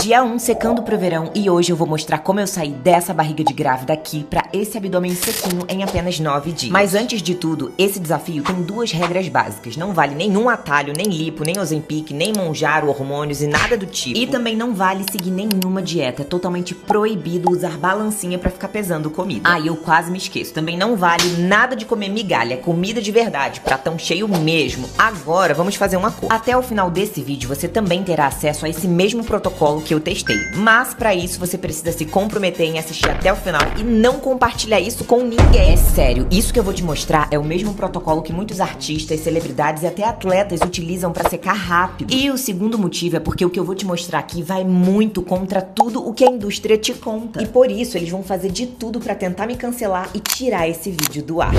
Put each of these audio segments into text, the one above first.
Dia 1 secando pro verão e hoje eu vou mostrar como eu saí dessa barriga de grávida aqui pra esse abdômen sequinho em apenas 9 dias. Mas antes de tudo, esse desafio tem duas regras básicas. Não vale nenhum atalho, nem lipo, nem Ozempic, nem Mounjaro, hormônios e nada do tipo. E também não vale seguir nenhuma dieta. É totalmente proibido usar balancinha pra ficar pesando comida. Ah, e eu quase me esqueço. Também não vale nada de comer migalha. Comida de verdade, pratão cheio mesmo. Agora vamos fazer uma coisa. Até o final desse vídeo você também terá acesso a esse mesmo protocolo que eu testei. Mas pra isso você precisa se comprometer em assistir até o final e não compartilhar isso com ninguém. É sério, isso que eu vou te mostrar é o mesmo protocolo que muitos artistas, celebridades e até atletas utilizam pra secar rápido. E o segundo motivo é porque o que eu vou te mostrar aqui vai muito contra tudo o que a indústria te conta. E por isso eles vão fazer de tudo pra tentar me cancelar e tirar esse vídeo do ar.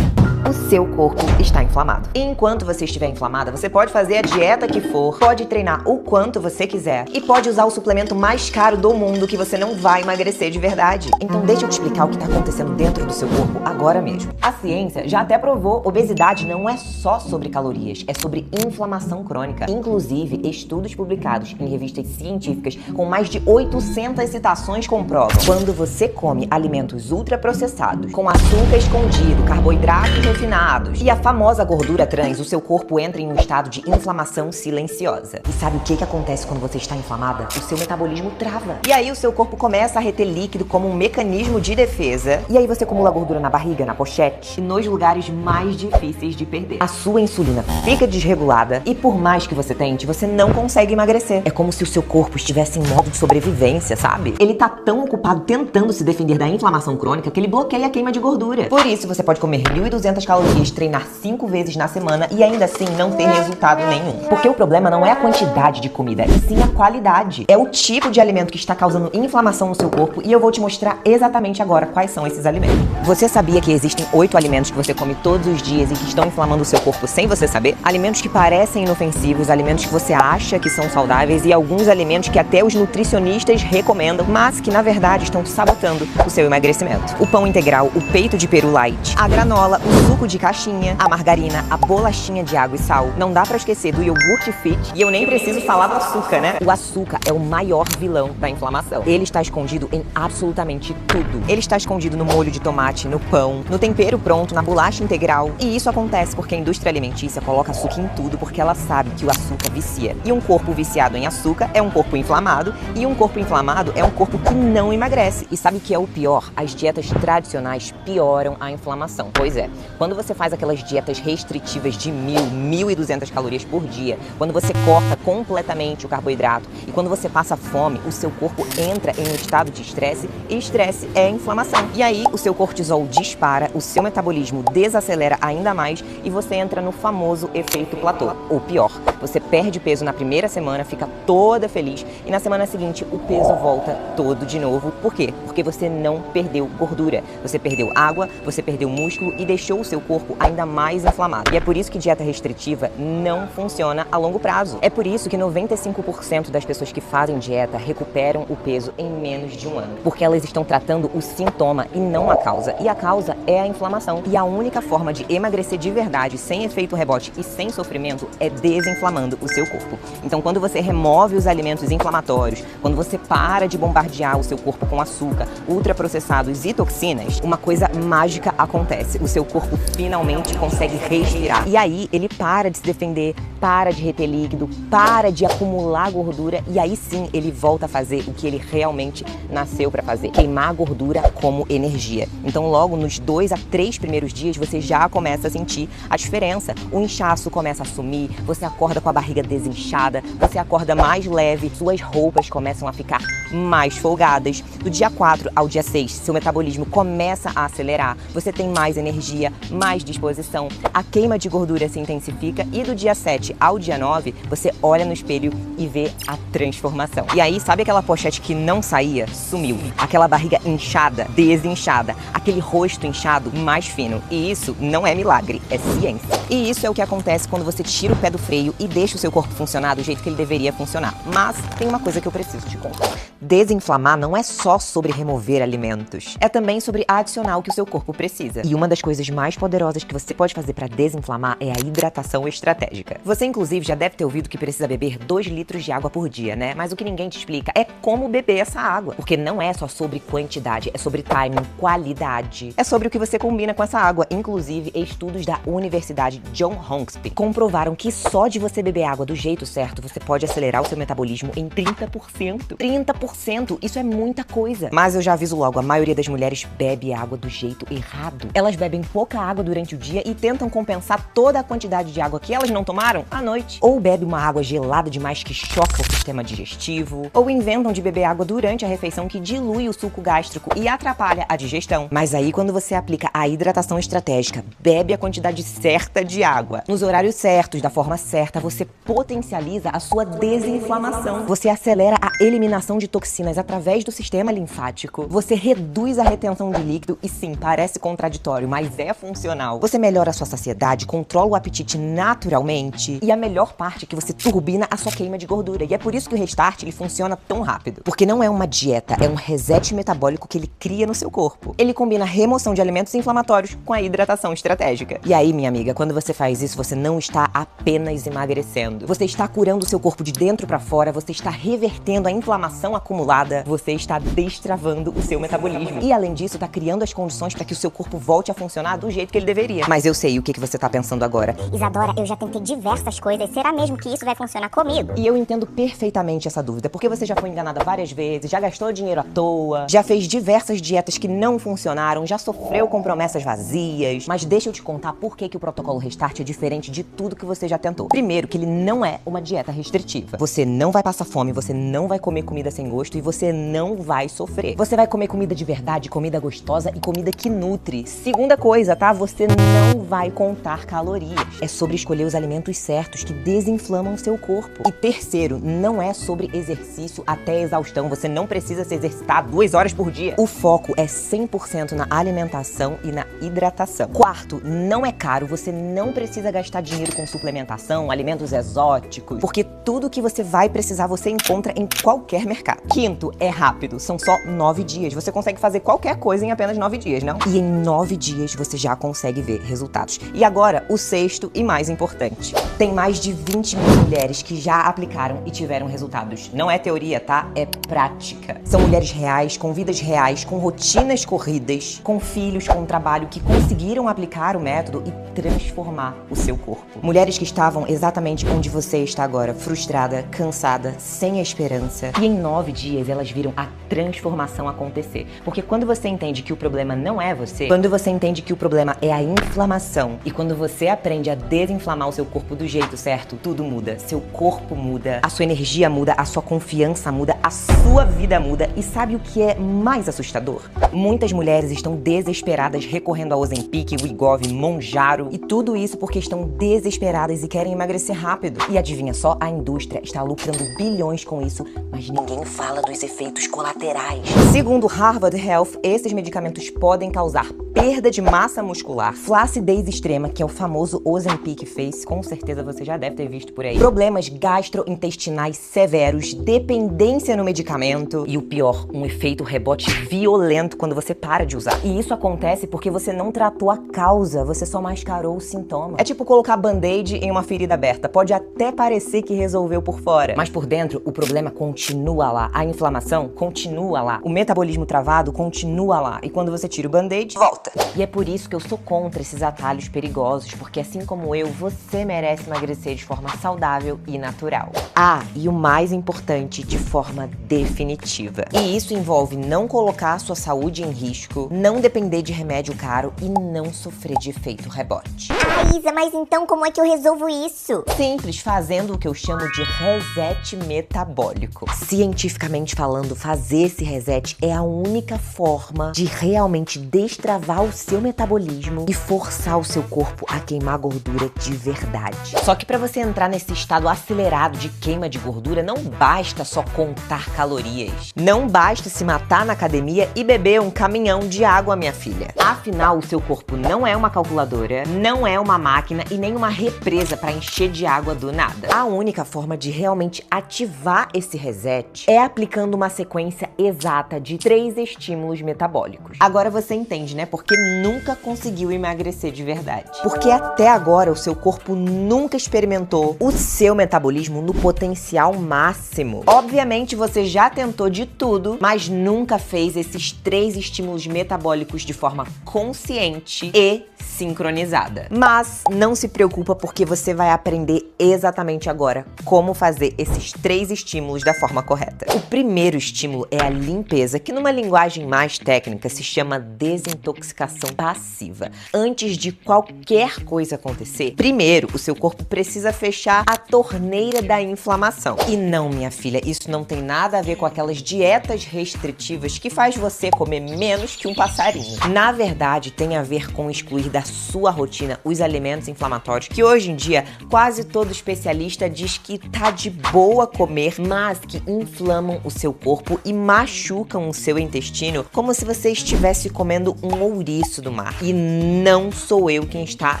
O seu corpo está inflamado. E enquanto você estiver inflamada, você pode fazer a dieta que for, pode treinar o quanto você quiser e pode usar o suplemento mais caro do mundo que você não vai emagrecer de verdade. Então deixa eu te explicar o que está acontecendo dentro do seu corpo agora mesmo. A ciência já até provou, obesidade não é só sobre calorias, é sobre inflamação crônica. Inclusive, estudos publicados em revistas científicas com mais de 800 citações comprovam. Quando você come alimentos ultraprocessados, com açúcar escondido, carboidratos refinados e a famosa gordura trans, o seu corpo entra em um estado de inflamação silenciosa. E sabe o que acontece quando você está inflamada? O seu metabolismo trava. E aí o seu corpo começa a reter líquido como um mecanismo de defesa. E aí você acumula gordura na barriga, na pochete e nos lugares mais difíceis de perder. A sua insulina fica desregulada e por mais que você tente, você não consegue emagrecer. É como se o seu corpo estivesse em modo de sobrevivência, sabe? Ele tá tão ocupado tentando se defender da inflamação crônica que ele bloqueia a queima de gordura. Por isso você pode comer 1.200 calorias, treinar 5 vezes na semana e ainda assim não ter resultado nenhum. Porque o problema não é a quantidade de comida, e sim a qualidade. É o tipo de alimento que está causando inflamação no seu corpo e eu vou te mostrar exatamente agora quais são esses alimentos. Você sabia que existem 8 alimentos que você come todos os dias e que estão inflamando o seu corpo sem você saber? Alimentos que parecem inofensivos, alimentos que você acha que são saudáveis e alguns alimentos que até os nutricionistas recomendam, mas que na verdade estão sabotando o seu emagrecimento. O pão integral, o peito de peru light, a granola, o suco de caixinha, a margarina, a bolachinha de água e sal. Não dá pra esquecer do iogurte fit e eu nem preciso falar do açúcar, né? O açúcar é o maior vilão da inflamação. Ele está escondido em absolutamente tudo. Ele está escondido no molho de tomate, no pão, no tempero pronto, na bolacha integral. E isso acontece porque a indústria alimentícia coloca açúcar em tudo porque ela sabe que o açúcar vicia. E um corpo viciado em açúcar é um corpo inflamado e um corpo inflamado é um corpo que não emagrece. E sabe o que é o pior? As dietas tradicionais pioram a inflamação. Pois é, quando você faz aquelas dietas restritivas de 1.200 calorias por dia, quando você corta completamente o carboidrato e quando você passa fome, o seu corpo entra em um estado de estresse e estresse é inflamação. E aí o seu cortisol dispara, o seu metabolismo desacelera ainda mais e você entra no famoso efeito platô. Ou pior, você perde peso na primeira semana, fica toda feliz e na semana seguinte o peso volta todo de novo. Por quê? Porque você não perdeu gordura, você perdeu água, você perdeu músculo e deixou o seu corpo ainda mais inflamado. E é por isso que dieta restritiva não funciona a longo prazo. É por isso que 95% das pessoas que fazem dieta recuperam o peso em menos de um ano. Porque elas estão tratando o sintoma e não a causa. E a causa é a inflamação. E a única forma de emagrecer de verdade, sem efeito rebote e sem sofrimento, é desinflamando o seu corpo. Então quando você remove os alimentos inflamatórios, quando você para de bombardear o seu corpo com açúcar, ultraprocessados e toxinas, uma coisa mágica acontece. O seu corpo finalmente consegue respirar. E aí ele para de se defender, para de reter líquido, para de acumular gordura e aí sim ele volta a fazer o que ele realmente nasceu para fazer, queimar a gordura como energia. Então logo nos 2 a 3 primeiros dias você já começa a sentir a diferença. O inchaço começa a sumir, você acorda com a barriga desinchada, você acorda mais leve, suas roupas começam a ficar mais folgadas. Do dia 4 ao dia 6, seu metabolismo começa a acelerar, você tem mais energia, mais disposição, a queima de gordura se intensifica e do dia 7 ao dia 9, você olha no espelho e vê a transformação. E aí, sabe aquela pochete que não saía? Sumiu. Aquela barriga inchada, desinchada, aquele rosto inchado mais fino. E isso não é milagre, é ciência. E isso é o que acontece quando você tira o pé do freio e deixa o seu corpo funcionar do jeito que ele deveria funcionar. Mas tem uma coisa que eu preciso te contar. Desinflamar não é só sobre remover alimentos, é também sobre adicionar o que o seu corpo precisa. E uma das coisas mais poderosas que você pode fazer para desinflamar é a hidratação estratégica. Você, inclusive, já deve ter ouvido que precisa beber 2 litros de água por dia, né? Mas o que ninguém te explica é como beber essa água. Porque não é só sobre quantidade, é sobre timing, qualidade. É sobre o que você combina com essa água. Inclusive, estudos da Universidade John Hopkins comprovaram que só de você beber água do jeito certo, você pode acelerar o seu metabolismo em 30%. 30%! Isso é muita coisa. Mas eu já aviso logo, a maioria das mulheres bebe água do jeito errado. Elas bebem pouca água durante o dia e tentam compensar toda a quantidade de água que elas não tomaram à noite. Ou bebe uma água gelada demais que choca o sistema digestivo, ou inventam de beber água durante a refeição que dilui o suco gástrico e atrapalha a digestão. Mas aí, quando você aplica a hidratação estratégica, bebe a quantidade certa de água, nos horários certos, da forma certa, você potencializa a sua desinflamação. Você acelera a eliminação de toxinas através do sistema linfático. Você reduz a retenção de líquido e sim, parece contraditório, mas é funcional. Você melhora a sua saciedade, controla o apetite naturalmente e a melhor parte é que você turbina a sua queima de gordura. E é por isso que o Restart ele funciona tão rápido. Porque não é uma dieta, é um reset metabólico que ele cria no seu corpo. Ele combina a remoção de alimentos inflamatórios com a hidratação estratégica. E aí, minha amiga, quando você faz isso, você não está apenas emagrecendo. Você está curando o seu corpo de dentro para fora, você está revertendo a inflamação acumulada, você está destravando o seu metabolismo. E além disso, está criando as condições para que o seu corpo volte a funcionar do jeito que ele deveria. Mas eu sei o que você está pensando agora. Isadora, eu já tentei diversas coisas, será mesmo que isso vai funcionar comigo? E eu entendo perfeitamente essa dúvida, porque você já foi enganada várias vezes, já gastou dinheiro à toa, já fez diversas dietas que não funcionaram, já sofreu com promessas vazias. Mas deixa eu te contar por que o protocolo Restart é diferente de tudo que você já tentou. Primeiro, que ele não é uma dieta restritiva. Você não vai passar fome, você não vai comer comida sem gosto e você não vai sofrer. Você vai comer comida de verdade, comida gostosa e comida que nutre. Segunda coisa, tá? Você não vai contar calorias. É sobre escolher os alimentos certos que desinflamam o seu corpo. E terceiro, não é sobre exercício até exaustão. Você não precisa se exercitar 2 horas por dia. O foco é 100% na alimentação e na hidratação. Quarto, não é caro. Você não precisa gastar dinheiro com suplementação, alimentos exóticos, porque tudo que você vai precisar você encontra em qualquer mercado. Quinto, é rápido. São só 9 dias. Você consegue fazer qualquer coisa em apenas 9 dias, não? E em 9 dias você já consegue ver resultados. E agora, o sexto e mais importante. Tem mais de 20 mil mulheres que já aplicaram e tiveram resultados. Não é teoria, tá? É prática. São mulheres reais, com vidas reais, com rotinas corridas, com filhos, com trabalho, que conseguiram aplicar o método e transformar o seu corpo. Mulheres que estavam exatamente onde você está agora, frustrada, cansada, sem esperança. E em 9 dias elas viram a transformação acontecer. Porque quando você entende que o problema não é você, quando você entende que o problema é a inflamação, e quando você aprende a desinflamar o seu corpo do jeito certo, tudo muda. Seu corpo muda, a sua energia muda, a sua confiança muda, a sua vida muda. E sabe o que é mais assustador? Muitas mulheres estão desesperadas recorrendo a Ozempic, Wegovy, Mounjaro e tudo isso porque estão desesperadas e querem emagrecer rápido. E adivinha só, a indústria está lucrando bilhões com isso, mas ninguém fala dos efeitos colaterais. Segundo Harvard Health, esses medicamentos podem causar perda de massa muscular, flacidez extrema, que é o famoso Ozempic Face, com certeza você já deve ter visto por aí, problemas gastrointestinais severos, dependência no medicamento e o pior, um efeito rebote violento quando você para de usar. E isso acontece porque você não tratou a causa, você só mascarou o sintoma. É tipo colocar band-aid em uma ferida aberta. Pode até parecer que resolveu por fora, mas por dentro o problema continua lá, a inflamação continua lá, o metabolismo travado continua lá. E quando você tira o band-aid, volta. E é por isso que eu sou contra esses atalhos perigosos, porque assim como eu, você merece emagrecer de forma saudável e natural. Ah, e o mais importante, de forma definitiva. E isso envolve não colocar a sua saúde em risco, não depender de remédio caro e não sofrer de efeito rebote. Ah, Isa, mas então como é que eu resolvo isso? Simples, fazendo o que eu chamo de reset metabólico. Cientificamente falando, fazer esse reset é a única forma de realmente destravar o seu metabolismo e forçar o seu corpo a queimar gordura de verdade. Só que para você entrar nesse estado acelerado de queima de gordura, não basta só contar calorias. Não basta se matar na academia e beber um caminhão de água, minha filha. Afinal, o seu corpo não é uma calculadora, não é uma máquina e nem uma represa para encher de água do nada. A única forma de realmente ativar esse reset é aplicando uma sequência exata de 3 estímulos metabólicos. Agora você entende, né? Porque nunca conseguiu emagrecer de verdade. Porque até agora o seu corpo nunca experimentou o seu metabolismo no potencial máximo. Obviamente você já tentou de tudo, mas nunca fez esses 3 estímulos metabólicos de forma consciente e sincronizada. Mas não se preocupa, porque você vai aprender exatamente agora como fazer esses 3 estímulos da forma correta. O primeiro estímulo é a limpeza, que numa linguagem mais técnica se chama desintoxicação passiva. Antes de qualquer coisa acontecer, primeiro o seu corpo precisa fechar a torneira da inflamação. E não, minha filha, isso não tem nada a ver com aquelas dietas restritivas que faz você comer menos que um passarinho. Na verdade, tem a ver com excluir da sua rotina os alimentos inflamatórios, que hoje em dia quase todo especialista diz que tá de boa comer, mas que inflamam o seu corpo e machucam o seu intestino, como se você estivesse comendo um ouriço do mar. E não sou eu quem está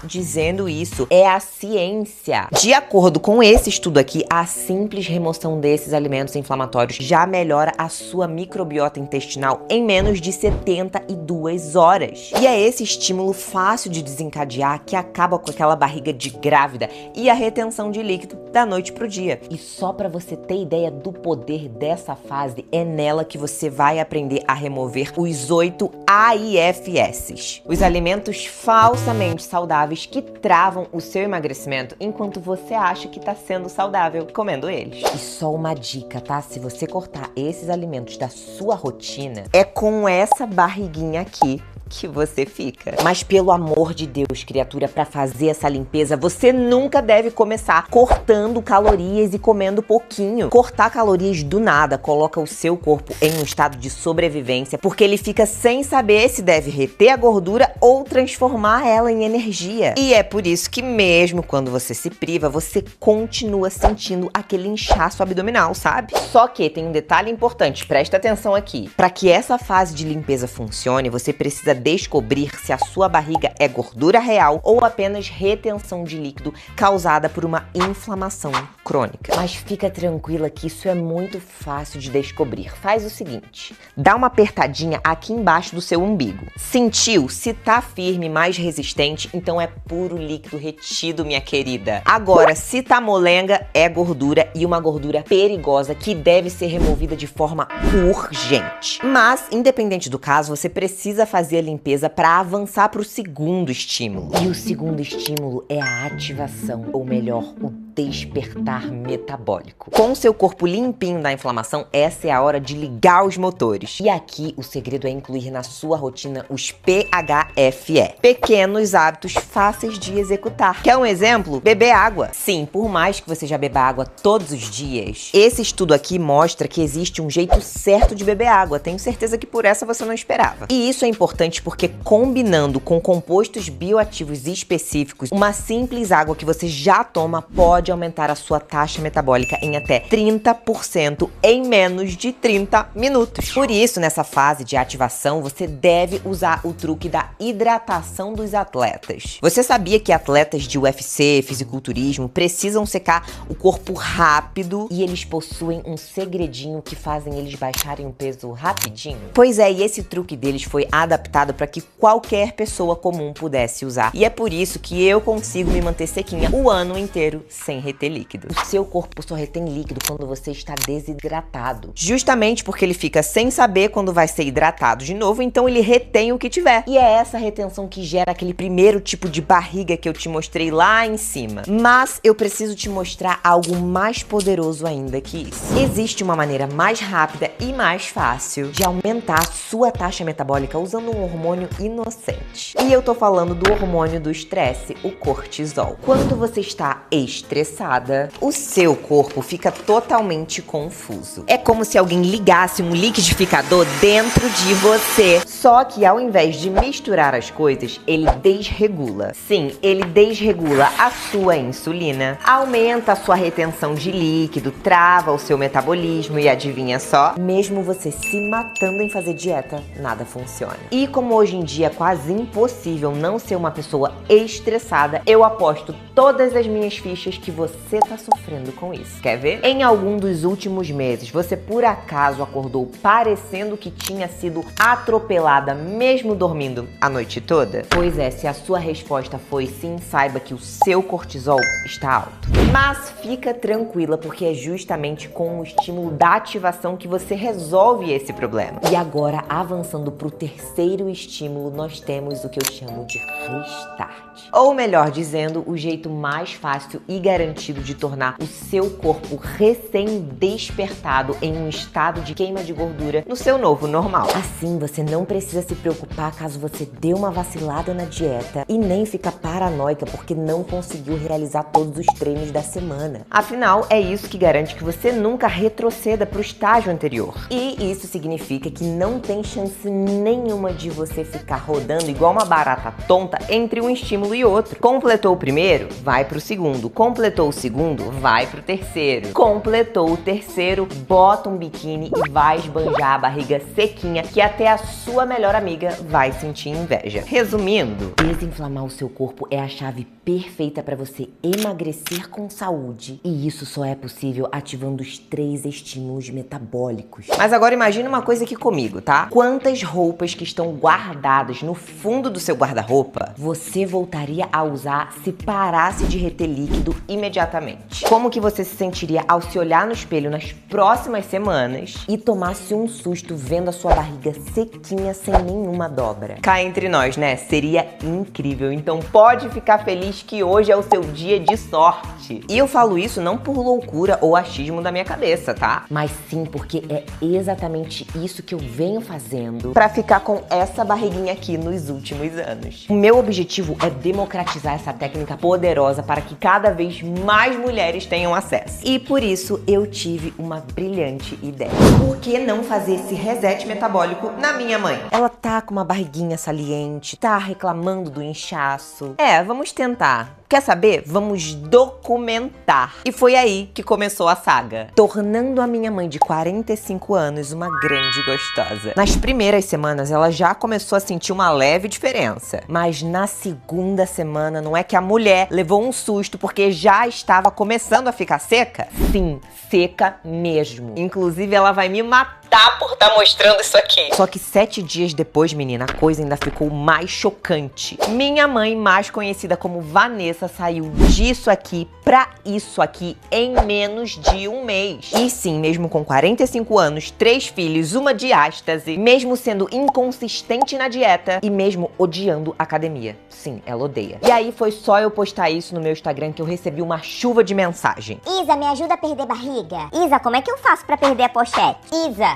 dizendo isso, é a ciência. De acordo com esse estudo aqui, a simples remoção desses alimentos inflamatórios já melhora a sua microbiota intestinal em menos de 72 horas. E é esse estímulo fácil de desencadear que acaba com aquela barriga de grávida e a retenção de líquido da noite pro dia. E só para você ter ideia do poder dessa fase, é nela que você vai aprender a remover os 8 AIFS, os alimentos falsamente saudáveis que travam o seu emagrecimento enquanto você acha que tá sendo saudável comendo eles. E só uma dica, tá? Se você cortar esses alimentos da sua rotina, é com essa barriguinha aqui que você fica. Mas pelo amor de Deus, criatura, para fazer essa limpeza, você nunca deve começar cortando calorias e comendo pouquinho. Cortar calorias do nada coloca o seu corpo em um estado de sobrevivência, porque ele fica sem saber se deve reter a gordura ou transformar ela em energia. E é por isso que mesmo quando você se priva, você continua sentindo aquele inchaço abdominal, sabe? Só que tem um detalhe importante, presta atenção aqui. Para que essa fase de limpeza funcione, você precisa descobrir se a sua barriga é gordura real ou apenas retenção de líquido causada por uma inflamação crônica. Mas fica tranquila que isso é muito fácil de descobrir. Faz o seguinte, dá uma apertadinha aqui embaixo do seu umbigo. Sentiu? Se tá firme, mais resistente, então é puro líquido retido, minha querida. Agora, se tá molenga, é gordura, e uma gordura perigosa que deve ser removida de forma urgente. Mas, independente do caso, você precisa fazer a limpeza para avançar para o segundo estímulo. E o segundo estímulo é a ativação, ou melhor, o despertar metabólico. Com o seu corpo limpinho da inflamação, essa é a hora de ligar os motores. E aqui o segredo é incluir na sua rotina os PHFE, pequenos hábitos fáceis de executar. Quer um exemplo? Beber água. Sim, por mais que você já beba água todos os dias, esse estudo aqui mostra que existe um jeito certo de beber água. Tenho certeza que por essa você não esperava. E isso é importante porque, combinando com compostos bioativos específicos, uma simples água que você já toma pode aumentar a sua taxa metabólica em até 30% em menos de 30 minutos. Por isso, nessa fase de ativação, você deve usar o truque da hidratação dos atletas. Você sabia que atletas de UFC, fisiculturismo, precisam secar o corpo rápido e eles possuem um segredinho que fazem eles baixarem o peso rapidinho? Pois é, e esse truque deles foi adaptado para que qualquer pessoa comum pudesse usar. E é por isso que eu consigo me manter sequinha o ano inteiro sem reter líquido. O seu corpo só retém líquido quando você está desidratado. Justamente porque ele fica sem saber quando vai ser hidratado de novo, então ele retém o que tiver. E é essa retenção que gera aquele primeiro tipo de barriga que eu te mostrei lá em cima. Mas eu preciso te mostrar algo mais poderoso ainda que isso. Existe uma maneira mais rápida e mais fácil de aumentar a sua taxa metabólica usando um hormônio inocente. E eu tô falando do hormônio do estresse, o cortisol. Quando você está estressada, o seu corpo fica totalmente confuso. É como se alguém ligasse um liquidificador dentro de você. Só que ao invés de misturar as coisas, ele desregula. Sim, ele desregula a sua insulina, aumenta a sua retenção de líquido, trava o seu metabolismo e adivinha só? Mesmo você se matando em fazer dieta, nada funciona. E como hoje em dia é quase impossível não ser uma pessoa estressada, eu aposto todas as minhas fichas que você tá sofrendo com isso. Quer ver? Em algum dos últimos meses, você por acaso acordou parecendo que tinha sido atropelada mesmo dormindo a noite toda? Pois é, se a sua resposta foi sim, saiba que o seu cortisol está alto. Mas fica tranquila, porque é justamente com o estímulo da ativação que você resolve esse problema. E agora, avançando para o terceiro estímulo, nós temos o que eu chamo de restart. Ou melhor dizendo, o jeito mais fácil e garantido de tornar o seu corpo recém-despertado em um estado de queima de gordura no seu novo normal. Assim, você não precisa se preocupar caso você dê uma vacilada na dieta e nem ficar paranoica porque não conseguiu realizar todos os treinos da semana. Afinal, é isso que garante que você nunca retroceda para o estágio anterior. E isso significa que não tem chance nenhuma de você ficar rodando igual uma barata tonta entre um estímulo e outro. Completou o primeiro? Vai pro segundo. Completou o segundo? Vai pro terceiro. Completou o terceiro? Bota um biquíni e vai esbanjar a barriga sequinha que até a sua melhor amiga vai sentir inveja. Resumindo, desinflamar o seu corpo é a chave perfeita para você emagrecer com saúde. E isso só é possível ativando os 3 estímulos metabólicos. Mas agora imagine uma coisa aqui comigo, tá? Quantas roupas que estão guardadas no fundo do seu guarda-roupa você voltaria a usar se parasse de reter líquido imediatamente? Como que você se sentiria ao se olhar no espelho nas próximas semanas e tomasse um susto vendo a sua barriga sequinha sem nenhuma dobra? Cá entre nós, né? Seria incrível. Então pode ficar feliz que hoje é o seu dia de sorte. E eu falo isso não por loucura ou achismo da minha cabeça, tá? Mas sim porque é exatamente isso que eu venho fazendo pra ficar com essa barriguinha aqui nos últimos anos. O meu objetivo é democratizar essa técnica poderosa para que cada vez mais mulheres tenham acesso. E por isso eu tive uma brilhante ideia. Por que não fazer esse reset metabólico na minha mãe? Ela tá com uma barriguinha saliente, tá reclamando do inchaço. Vamos tentar. Quer saber? Vamos documentar. E foi aí que começou a saga, tornando a minha mãe de 45 anos uma grande gostosa. Nas primeiras semanas, ela já começou a sentir uma leve diferença. Mas na segunda semana, não é que a mulher levou um susto porque já estava começando a ficar seca? Sim, seca mesmo. Inclusive, ela vai me matar por estar mostrando isso aqui. Só que 7 dias depois, menina, a coisa ainda ficou mais chocante. Minha mãe, mais conhecida como Vanessa, saiu disso aqui pra isso aqui em menos de um mês. E sim, mesmo com 45 anos, 3 filhos, uma diástase, mesmo sendo inconsistente na dieta e mesmo odiando academia. Sim, ela odeia. E aí foi só eu postar isso no meu Instagram que eu recebi uma chuva de mensagem. Isa, me ajuda a perder barriga. Isa, como é que eu faço pra perder a pochete? Isa.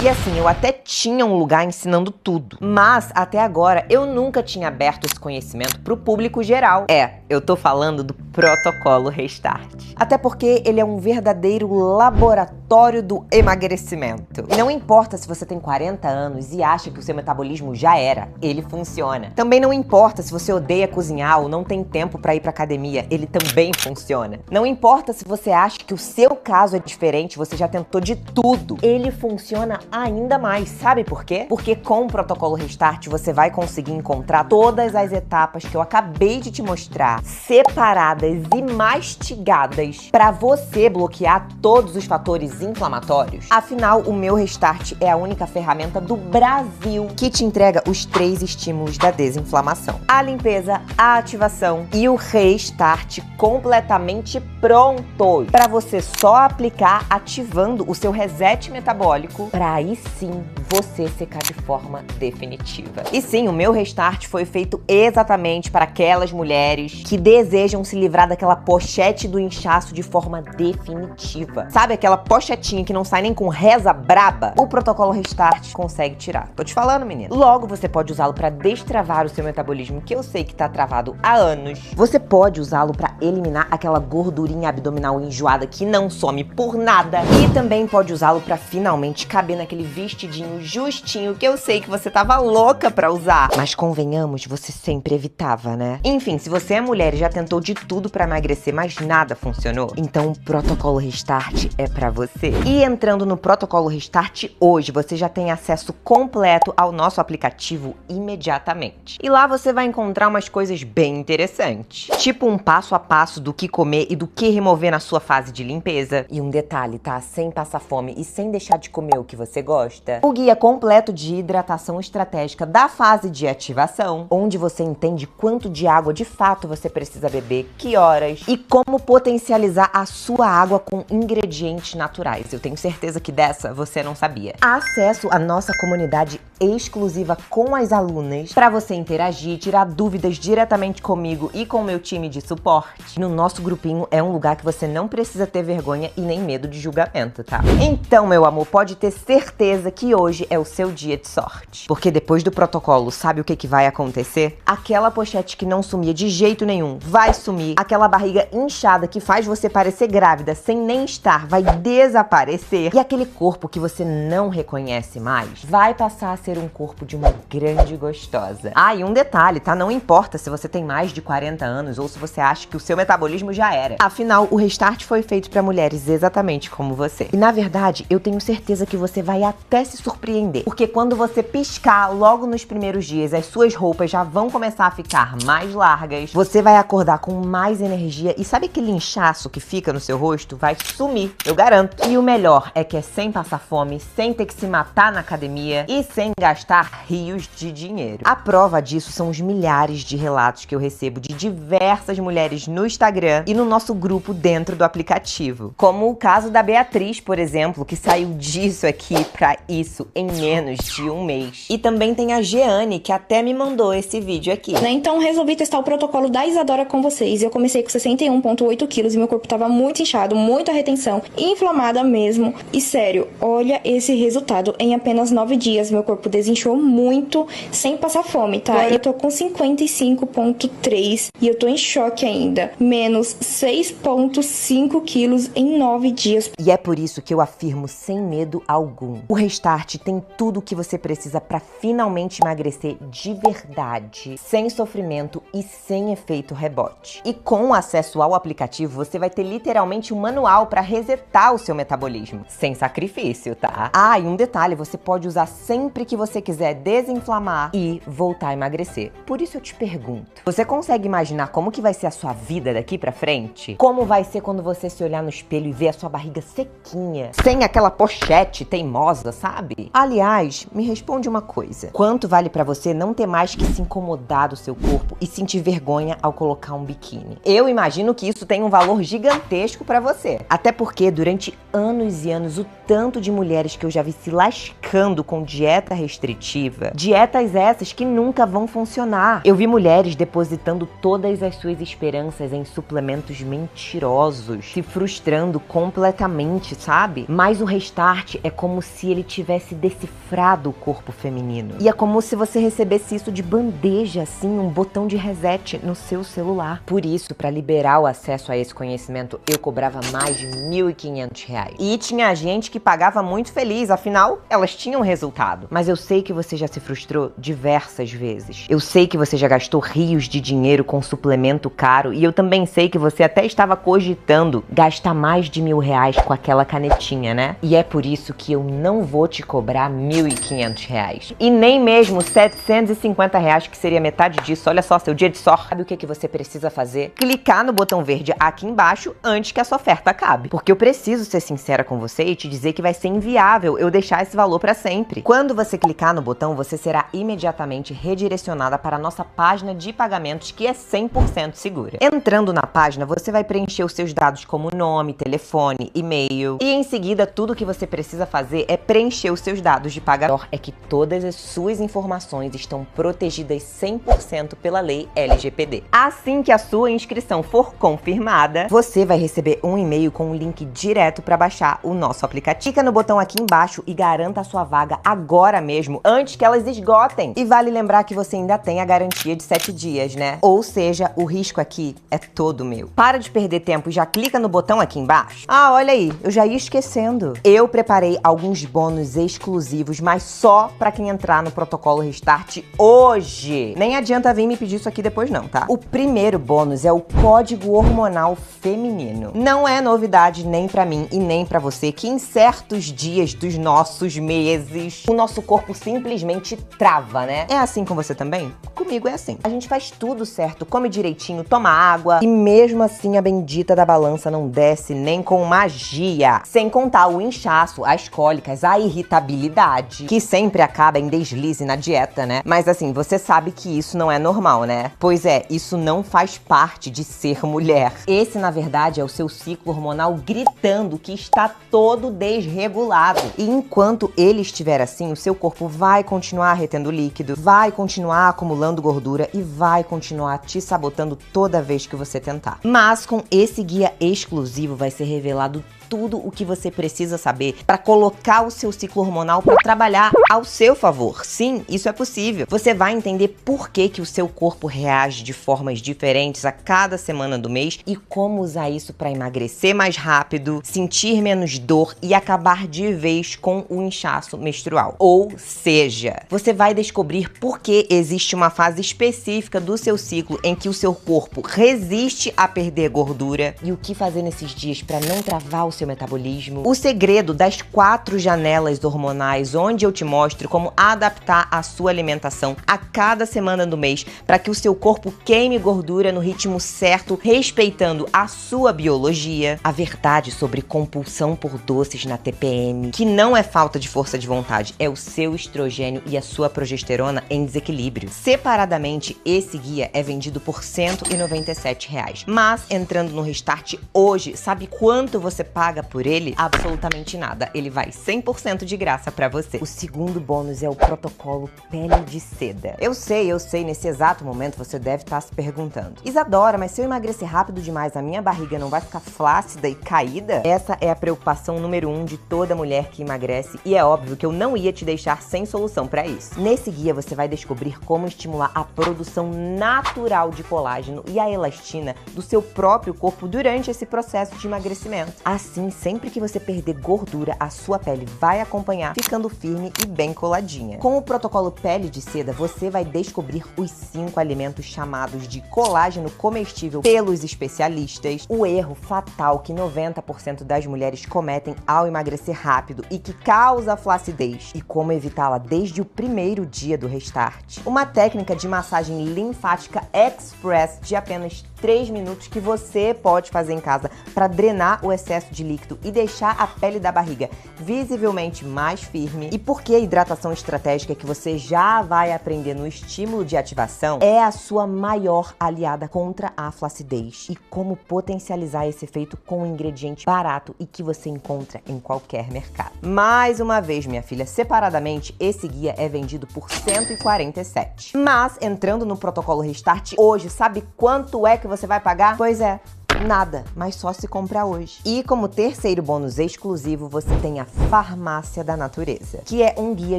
E assim, eu até tinha um lugar ensinando tudo. Mas, até agora, eu nunca tinha aberto esse conhecimento pro público geral. Eu tô falando do protocolo Restart. Até porque ele é um verdadeiro laboratório do emagrecimento. E não importa se você tem 40 anos e acha que o seu metabolismo já era, ele funciona. Também não importa se você odeia cozinhar ou não tem tempo pra ir pra academia, ele também funciona. Não importa se você acha que o seu caso é diferente, você já tentou de tudo, ele funciona ainda mais. Sabe por quê? Porque com o protocolo Restart você vai conseguir encontrar todas as etapas que eu acabei de te mostrar, separadas e mastigadas para você bloquear todos os fatores inflamatórios. Afinal, o meu Restart é a única ferramenta do Brasil que te entrega os 3 estímulos da desinflamação: a limpeza, a ativação e o restart completamente prontos para você só aplicar ativando o seu reset metabólico para aí sim você secar de forma definitiva. E sim, o meu Restart foi feito exatamente para aquelas mulheres que desejam se livrar daquela pochete do inchaço de forma definitiva. Sabe aquela pochetinha que não sai nem com reza braba? O protocolo Restart consegue tirar. Tô te falando, menina. Logo, você pode usá-lo para destravar o seu metabolismo, que eu sei que tá travado há anos. Você pode usá-lo para eliminar aquela gordurinha abdominal enjoada que não some por nada. E também pode usá-lo para finalmente caber naquele vestidinho tamanho justinho que eu sei que você tava louca pra usar. Mas convenhamos, você sempre evitava, né? Enfim, se você é mulher e já tentou de tudo pra emagrecer, mas nada funcionou, então o protocolo Restart é pra você. E entrando no protocolo Restart hoje, você já tem acesso completo ao nosso aplicativo imediatamente. E lá você vai encontrar umas coisas bem interessantes, tipo um passo a passo do que comer e do que remover na sua fase de limpeza. E um detalhe, tá? Sem passar fome e sem deixar de comer o que você gosta. O guia completo de hidratação estratégica da fase de ativação, onde você entende quanto de água de fato você precisa beber, que horas e como potencializar a sua água com ingredientes naturais. Eu tenho certeza que dessa você não sabia. Acesso à nossa comunidade exclusiva com as alunas para você interagir, tirar dúvidas diretamente comigo e com o meu time de suporte. No nosso grupinho é um lugar que você não precisa ter vergonha e nem medo de julgamento, tá? Então, meu amor, pode ter certeza que hoje é o seu dia de sorte. Porque depois do protocolo, sabe o que vai acontecer? Aquela pochete que não sumia de jeito nenhum vai sumir. Aquela barriga inchada que faz você parecer grávida sem nem estar vai desaparecer. E aquele corpo que você não reconhece mais vai passar a ser um corpo de uma grande gostosa. Ah, e um detalhe, tá? Não importa se você tem mais de 40 anos ou se você acha que o seu metabolismo já era. Afinal, o Restart foi feito para mulheres exatamente como você. E na verdade, eu tenho certeza que você vai até se surpreender. Porque quando você piscar logo nos primeiros dias, as suas roupas já vão começar a ficar mais largas. Você vai acordar com mais energia e sabe aquele inchaço que fica no seu rosto? Vai sumir, eu garanto. E o melhor é que é sem passar fome, sem ter que se matar na academia e sem gastar rios de dinheiro. A prova disso são os milhares de relatos que eu recebo de diversas mulheres no Instagram e no nosso grupo dentro do aplicativo. Como o caso da Beatriz, por exemplo, que saiu disso aqui pra isso em menos de um mês. E também tem a Jeane, que até me mandou esse vídeo aqui. Então resolvi testar o protocolo da Isadora com vocês. Eu comecei com 61,8 quilos e meu corpo tava muito inchado, muita retenção, inflamada mesmo. E sério, olha esse resultado. Em apenas 9 dias, meu corpo desinchou muito, sem passar fome, tá? Eu tô com 55,3 e eu tô em choque ainda. Menos 6,5 quilos em 9 dias. E é por isso que eu afirmo sem medo algum. O Restart tem tudo o que você precisa para finalmente emagrecer de verdade, sem sofrimento e sem efeito rebote. E com o acesso ao aplicativo, você vai ter literalmente um manual para resetar o seu metabolismo, sem sacrifício, tá? Ah, e um detalhe, você pode usar sempre que você quiser desinflamar e voltar a emagrecer. Por isso eu te pergunto, você consegue imaginar como que vai ser a sua vida daqui pra frente? Como vai ser quando você se olhar no espelho e ver a sua barriga sequinha, sem aquela pochete teimosa, sabe? Aliás, me responde uma coisa. Quanto vale pra você não ter mais que se incomodar do seu corpo e sentir vergonha ao colocar um biquíni? Eu imagino que isso tem um valor gigantesco pra você. Até porque durante anos e anos o tanto de mulheres que eu já vi se lascando com dieta restritiva, dietas essas que nunca vão funcionar. Eu vi mulheres depositando todas as suas esperanças em suplementos mentirosos, se frustrando completamente, sabe? Mas o Restart é como se ele tivesse decifrado o corpo feminino. E é como se você recebesse isso de bandeja, assim, um botão de reset no seu celular. Por isso, para liberar o acesso a esse conhecimento, eu cobrava mais de R$1.500. E tinha gente que pagava muito feliz, afinal, elas tinham resultado. Mas eu sei que você já se frustrou diversas vezes. Eu sei que você já gastou rios de dinheiro com suplemento caro e eu também sei que você até estava cogitando gastar mais de R$1.000 com aquela canetinha, né? E é por isso que eu não vou te cobrar R$1.500. E nem mesmo R$750, que seria metade disso. Olha só, seu dia de sorte. Sabe o que você precisa fazer? Clicar no botão verde aqui embaixo antes que essa oferta acabe. Porque eu preciso ser sincera com você e te dizer que vai ser inviável eu deixar esse valor para sempre. Quando você clicar no botão, você será imediatamente redirecionada para a nossa página de pagamentos, que é 100% segura. Entrando na página, você vai preencher os seus dados como nome, telefone, e-mail e em seguida tudo que você precisa fazer é preencher os seus dados de pagamento. É que todas as suas informações estão protegidas 100% pela lei LGPD. Assim que a sua inscrição for confirmada, você vai receber um e-mail com um link direto para baixar o nosso aplicativo. Clica no botão aqui embaixo e garanta a sua vaga agora mesmo, antes que elas esgotem. E vale lembrar que você ainda tem a garantia de 7 dias, né? Ou seja, o risco aqui é todo meu. Para de perder tempo e já clica no botão aqui embaixo. Ah, olha aí, eu já ia esquecendo. Eu preparei alguns bônus exclusivos exclusivos, mas só pra quem entrar no protocolo Restart hoje. Nem adianta vir me pedir isso aqui depois não, tá? O primeiro bônus é o código hormonal feminino. Não é novidade nem pra mim e nem pra você que em certos dias dos nossos meses, o nosso corpo simplesmente trava, né? É assim com você também? Comigo é assim. A gente faz tudo certo, come direitinho, toma água e mesmo assim a bendita da balança não desce nem com magia. Sem contar o inchaço, as cólicas, a irritabilidade, que sempre acaba em deslize na dieta, né? Mas assim, você sabe que isso não é normal, né? Pois é, isso não faz parte de ser mulher. Esse, na verdade, é o seu ciclo hormonal gritando que está todo desregulado. E enquanto ele estiver assim, o seu corpo vai continuar retendo líquido, vai continuar acumulando gordura e vai continuar te sabotando toda vez que você tentar. Mas com esse guia exclusivo vai ser revelado tudo o que você precisa saber para colocar o seu ciclo hormonal para trabalhar ao seu favor. Sim, isso é possível. Você vai entender por que o seu corpo reage de formas diferentes a cada semana do mês e como usar isso para emagrecer mais rápido, sentir menos dor e acabar de vez com o inchaço menstrual. Ou seja, você vai descobrir por que existe uma fase específica do seu ciclo em que o seu corpo resiste a perder gordura e o que fazer nesses dias para não travar o seu metabolismo. O segredo das 4 janelas hormonais, onde eu te mostro como adaptar a sua alimentação a cada semana do mês para que o seu corpo queime gordura no ritmo certo, respeitando a sua biologia. A verdade sobre compulsão por doces na TPM, que não é falta de força de vontade, é o seu estrogênio e a sua progesterona em desequilíbrio. Separadamente, esse guia é vendido por R$ 197. Mas entrando no Restart hoje, sabe quanto você paga por ele? Absolutamente nada. Ele vai 100% de graça pra você. O segundo bônus é o protocolo Pele de Seda. Eu sei, nesse exato momento você deve estar se perguntando: Isadora, mas se eu emagrecer rápido demais, a minha barriga não vai ficar flácida e caída? Essa é a preocupação número 1 de toda mulher que emagrece e é óbvio que eu não ia te deixar sem solução pra isso. Nesse guia você vai descobrir como estimular a produção natural de colágeno e a elastina do seu próprio corpo durante esse processo de emagrecimento. Assim, sempre que você perder gordura, a sua pele vai acompanhar, ficando firme e bem coladinha. Com o protocolo Pele de Seda, você vai descobrir os 5 alimentos chamados de colágeno comestível pelos especialistas, o erro fatal que 90% das mulheres cometem ao emagrecer rápido e que causa flacidez, e como evitá-la desde o primeiro dia do Restart. Uma técnica de massagem linfática express de apenas 3 minutos que você pode fazer em casa para drenar o excesso de líquido e deixar a pele da barriga visivelmente mais firme. E porque a hidratação estratégica que você já vai aprender no estímulo de ativação é a sua maior aliada contra a flacidez. E como potencializar esse efeito com um ingrediente barato e que você encontra em qualquer mercado. Mais uma vez, minha filha, separadamente, esse guia é vendido por R$ 147. Mas, entrando no protocolo Restart hoje, sabe quanto é que você vai pagar? Pois é, nada, mas só se compra hoje. E como terceiro bônus exclusivo, você tem a Farmácia da Natureza, que é um guia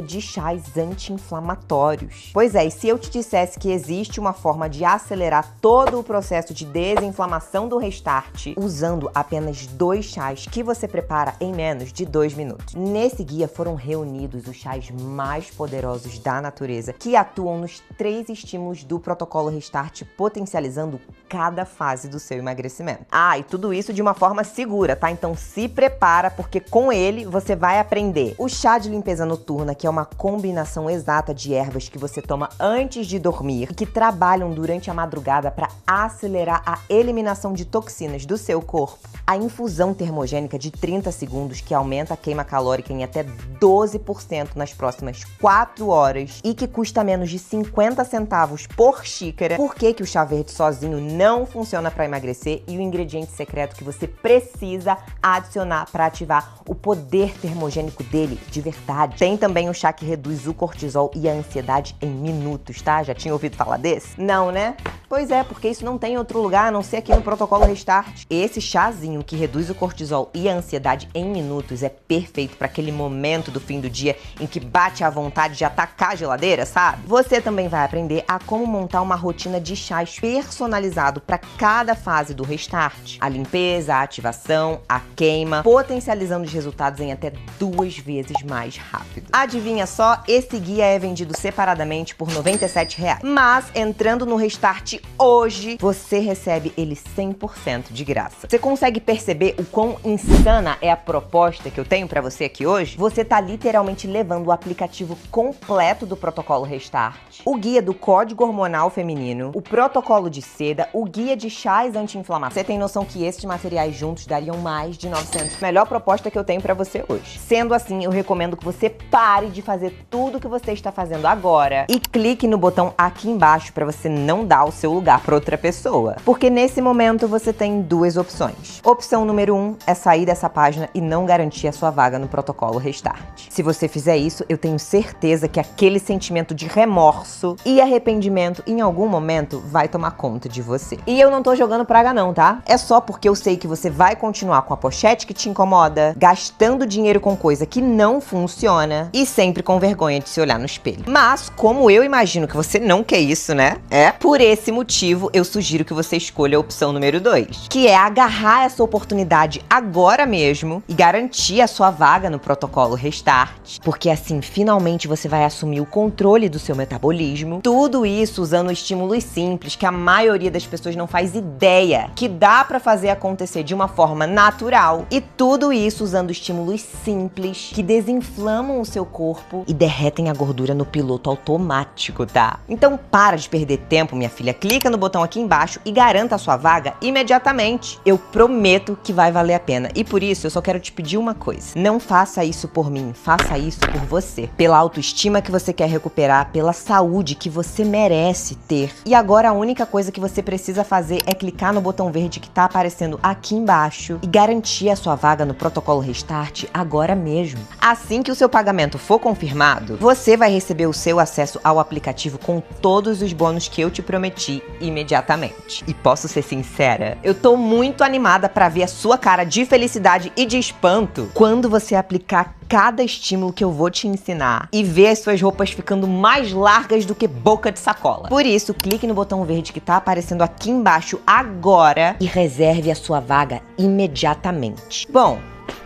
de chás anti-inflamatórios. Pois é, e se eu te dissesse que existe uma forma de acelerar todo o processo de desinflamação do Restart usando apenas 2 chás que você prepara em menos de 2 minutos. Nesse guia foram reunidos os chás mais poderosos da natureza, que atuam nos 3 estímulos do protocolo Restart, potencializando cada fase do seu emagrecimento. Ah, e tudo isso de uma forma segura, tá? Então se prepara, porque com ele você vai aprender o chá de limpeza noturna, que é uma combinação exata de ervas que você toma antes de dormir e que trabalham durante a madrugada para acelerar a eliminação de toxinas do seu corpo. A infusão termogênica de 30 segundos, que aumenta a queima calórica em até 12% nas próximas 4 horas e que custa menos de 50 centavos por xícara. Por que o chá verde sozinho não funciona para emagrecer e o ingrediente secreto que você precisa adicionar para ativar o poder termogênico dele de verdade? Tem também o chá que reduz o cortisol e a ansiedade em minutos, tá? Já tinha ouvido falar desse? Não, né? Pois é, porque isso não tem em outro lugar a não ser aqui no Protocolo Restart. Esse chazinho que reduz o cortisol e a ansiedade em minutos é perfeito para aquele momento do fim do dia em que bate a vontade de atacar a geladeira, sabe? Você também vai aprender a como montar uma rotina de chás personalizado para cada fase do Restart. A limpeza, a ativação, a queima, potencializando os resultados em até 2 vezes mais rápido. Adivinha só, esse guia é vendido separadamente por R$ 97,00. Mas entrando no Restart hoje, você recebe ele 100% de graça. Você consegue perceber o quão insana é a proposta que eu tenho pra você aqui hoje? Você tá literalmente levando o aplicativo completo do Protocolo Restart, o guia do código hormonal feminino, o protocolo de seda, o guia de chás anti-inflamatórios. Você tem noção que esses materiais juntos dariam mais de 900. Melhor proposta que eu tenho pra você hoje. Sendo assim, eu recomendo que você pare de fazer tudo que você está fazendo agora e clique no botão aqui embaixo pra você não dar o seu lugar pra outra pessoa. Porque nesse momento você tem 2 opções. Opção número 1 é sair dessa página e não garantir a sua vaga no Protocolo Restart. Se você fizer isso, eu tenho certeza que aquele sentimento de remorso e arrependimento em algum momento vai tomar conta de você. E eu não tô jogando praga não, tá? É só porque eu sei que você vai continuar com a pochete que te incomoda, gastando dinheiro com coisa que não funciona e sempre com vergonha de se olhar no espelho. Mas, como eu imagino que você não quer isso, né? Por esse motivo, eu sugiro que você escolha a opção número 2, que é agarrar essa oportunidade agora mesmo e garantir a sua vaga no Protocolo Restart, porque assim, finalmente você vai assumir o controle do seu metabolismo. Tudo isso usando estímulos simples que a maioria das pessoas não faz ideia que dá pra fazer acontecer de uma forma natural, e tudo isso usando estímulos simples que desinflamam o seu corpo e derretem a gordura no piloto automático, tá? Então para de perder tempo, minha filha, clica no botão aqui embaixo e garanta a sua vaga imediatamente. Eu prometo que vai valer a pena. E por isso eu só quero te pedir uma coisa: não faça isso por mim, faça isso por você, pela autoestima que você quer recuperar, pela saúde que você merece ter. E agora a única coisa que você precisa fazer é clicar no botão verde que tá aparecendo aqui embaixo e garantir a sua vaga no Protocolo Restart agora mesmo. Assim que o seu pagamento for confirmado, você vai receber o seu acesso ao aplicativo com todos os bônus que eu te prometi imediatamente. E posso ser sincera, eu tô muito animada pra ver a sua cara de felicidade e de espanto quando você aplicar cada estímulo que eu vou te ensinar e ver as suas roupas ficando mais largas do que boca de sacola. Por isso, clique no botão verde que tá aparecendo aqui embaixo agora e reserve a sua vaga imediatamente. Bom,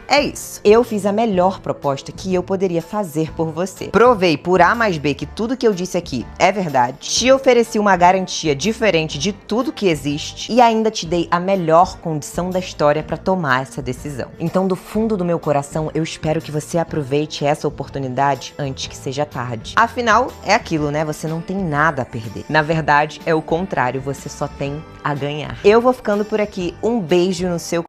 é isso. Eu fiz a melhor proposta que eu poderia fazer por você. Provei por A mais B que tudo que eu disse aqui é verdade. Te ofereci uma garantia diferente de tudo que existe e ainda te dei a melhor condição da história para tomar essa decisão. Então, do fundo do meu coração, eu espero que você aproveite essa oportunidade antes que seja tarde. Afinal, é aquilo, né? Você não tem nada a perder. Na verdade, é o contrário. Você só tem a ganhar. Eu vou ficando por aqui. Um beijo no seu